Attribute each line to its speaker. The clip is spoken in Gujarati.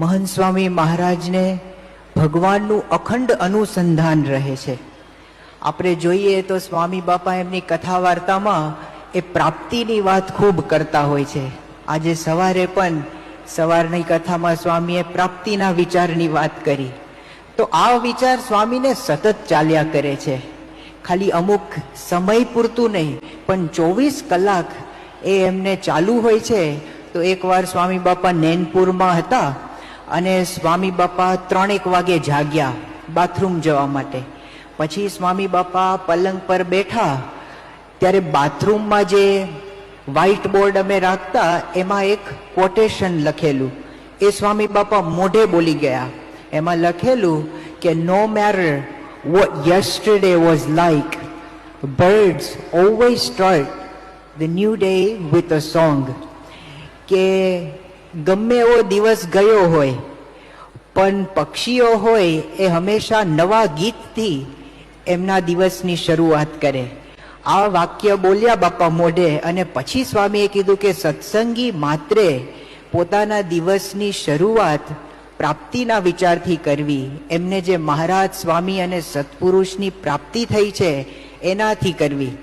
Speaker 1: મહંત સ્વામી મહારાજને ભગવાનનું અખંડ અનુસંધાન રહે છે. આપણે જોઈએ તો સ્વામી બાપા એમની કથા વાર્તામાં એ પ્રાપ્તિની વાત ખૂબ કરતા હોય છે. આજે સવારે પણ સવારની કથામાં સ્વામીએ પ્રાપ્તિના વિચારની વાત કરી. તો આ વિચાર સ્વામીને સતત ચાલ્યા કરે છે. ખાલી અમુક સમય પૂરતું નહીં, પણ 24 કલાક એ એમને ચાલુ હોય છે. તો એકવાર સ્વામી બાપા નૈનપુરમાં હતા અને સ્વામી બાપા 3-1 વાગે જાગ્યા બાથરૂમ જવા માટે. પછી સ્વામી બાપા પલંગ પર બેઠા ત્યારે બાથરૂમમાં જે વ્હાઇટ બોર્ડ અમે રાખતા એમાં એક કોટેશન લખેલું, એ સ્વામી બાપા મોઢે બોલી ગયા. એમાં લખેલું કે no matter what yesterday was like, birds always start the new day with a song. કે ગમે એવો દિવસ ગયો હોય પણ પક્ષીઓ હોય એ હંમેશા નવા ગીતથી એમના દિવસની શરૂઆત કરે. આ વાક્ય બોલ્યા બાપા મોઢે અને પછી સ્વામીએ કીધું કે સત્સંગી માત્રે પોતાના દિવસની શરૂઆત પ્રાપ્તિના વિચારથી કરવી. એમને જે મહારાજ સ્વામી અને સત્પુરુષની પ્રાપ્તિ થઈ છે એનાથી કરવી.